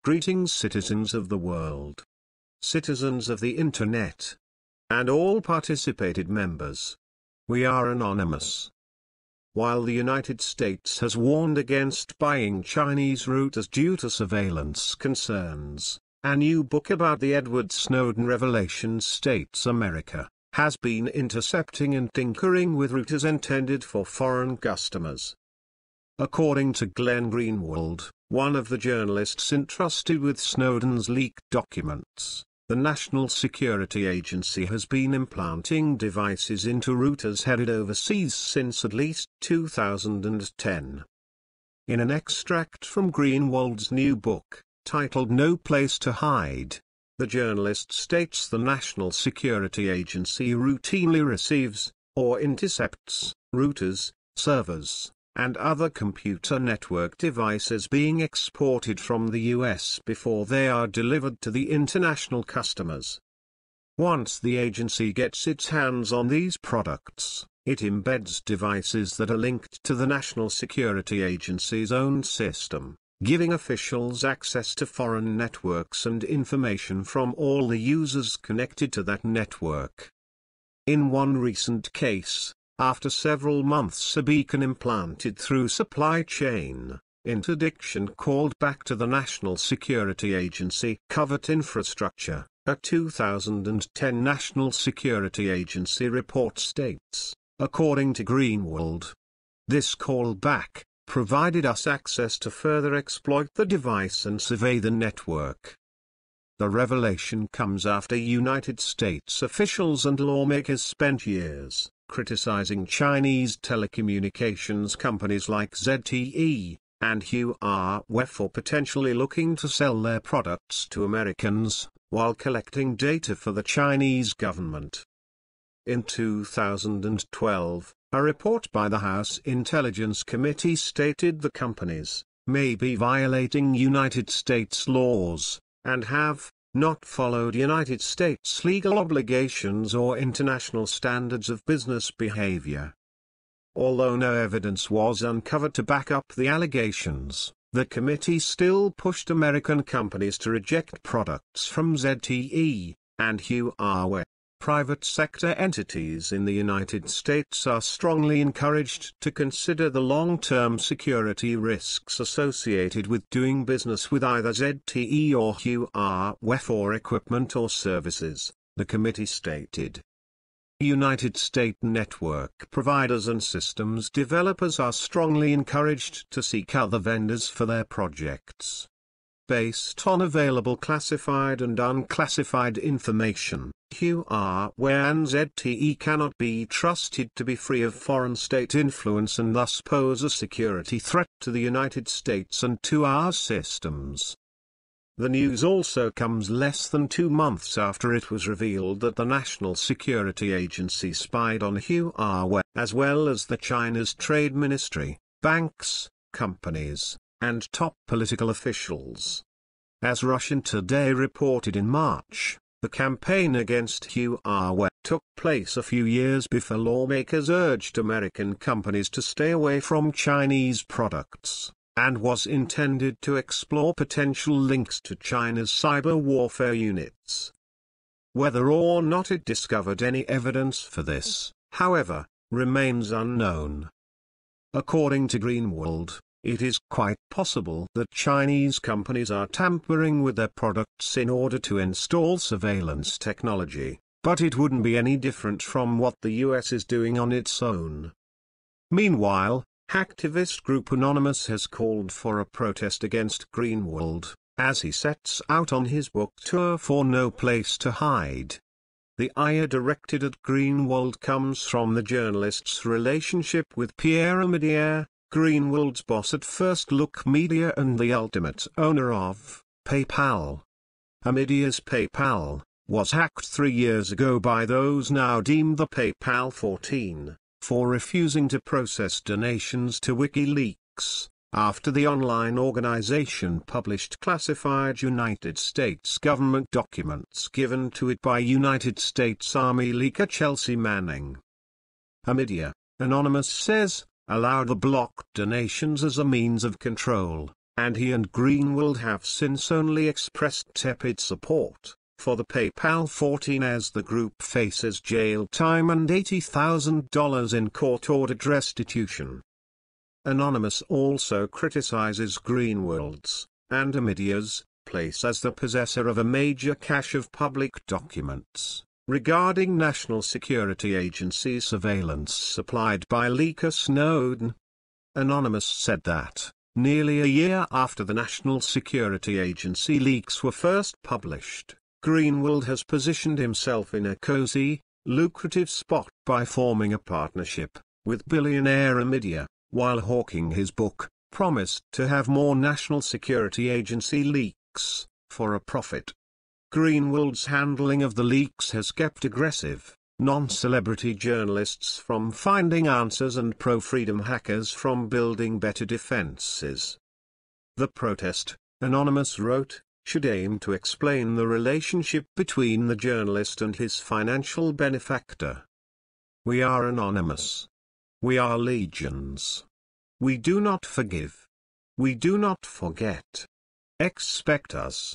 Greetings, citizens of the world, citizens of the Internet, and all participated members. We are anonymous. While the United States has warned against buying Chinese routers due to surveillance concerns, a new book about the Edward Snowden revelations states America has been intercepting and tinkering with routers intended for foreign customers. According to Glenn Greenwald, one of the journalists entrusted with Snowden's leaked documents, the National Security Agency has been implanting devices into routers headed overseas since at least 2010. In an extract from Greenwald's new book, titled No Place to Hide, the journalist states the National Security Agency routinely receives, or intercepts, routers, servers, and other computer network devices being exported from the US before they are delivered to the international customers. Once the agency gets its hands on these products, it embeds devices that are linked to the National Security Agency's own system, giving officials access to foreign networks and information from all the users connected to that network. In one recent case, after several months a beacon implanted through supply chain interdiction called back to the National Security Agency covert infrastructure, a 2010 National Security Agency report states, according to Greenwald. This callback provided us access to further exploit the device and survey the network. The revelation comes after United States officials and lawmakers spent years criticizing Chinese telecommunications companies like ZTE and Huawei for potentially looking to sell their products to Americans, while collecting data for the Chinese government. In 2012, a report by the House Intelligence Committee stated the companies may be violating United States laws, and have not followed United States legal obligations or international standards of business behavior. Although no evidence was uncovered to back up the allegations, the committee still pushed American companies to reject products from ZTE and Huawei. Private sector entities in the United States are strongly encouraged to consider the long-term security risks associated with doing business with either ZTE or Huawei for equipment or services, the committee stated. United States network providers and systems developers are strongly encouraged to seek other vendors for their projects. Based on available classified and unclassified information, Huawei and ZTE cannot be trusted to be free of foreign state influence and thus pose a security threat to the United States and to our systems. The news also comes less than 2 months after it was revealed that the National Security Agency spied on Huawei, as well as the China's Trade Ministry, banks, companies, and top political officials. As Russian Today reported in March, the campaign against Huawei took place a few years before lawmakers urged American companies to stay away from Chinese products, and was intended to explore potential links to China's cyber warfare units. Whether or not it discovered any evidence for this, however, remains unknown. According to Greenwald, it is quite possible that Chinese companies are tampering with their products in order to install surveillance technology, but it wouldn't be any different from what the US is doing on its own. Meanwhile, hacktivist group Anonymous has called for a protest against Greenwald, as he sets out on his book tour for No Place to Hide. The ire directed at Greenwald comes from the journalist's relationship with Pierre Omidyar, Greenwald's boss at First Look Media and the ultimate owner of PayPal. Omidyar's PayPal was hacked 3 years ago by those now deemed the PayPal 14, for refusing to process donations to WikiLeaks, after the online organization published classified United States government documents given to it by United States Army leaker Chelsea Manning. Omidyar, Anonymous says, allowed the blocked donations as a means of control, and he and Greenwald have since only expressed tepid support for the PayPal 14 as the group faces jail time and $80,000 in court-ordered restitution. Anonymous also criticizes Greenwald's and Amedia's place as the possessor of a major cache of public documents regarding National Security Agency surveillance supplied by leaker Snowden. Anonymous said that, nearly a year after the National Security Agency leaks were first published, Greenwald has positioned himself in a cozy, lucrative spot by forming a partnership with billionaire Amedia, while hawking his book, promised to have more National Security Agency leaks for a profit. Greenwald's handling of the leaks has kept aggressive, non-celebrity journalists from finding answers and pro-freedom hackers from building better defenses. The protest, Anonymous wrote, should aim to explain the relationship between the journalist and his financial benefactor. We are anonymous. We are legions. We do not forgive. We do not forget. Expect us.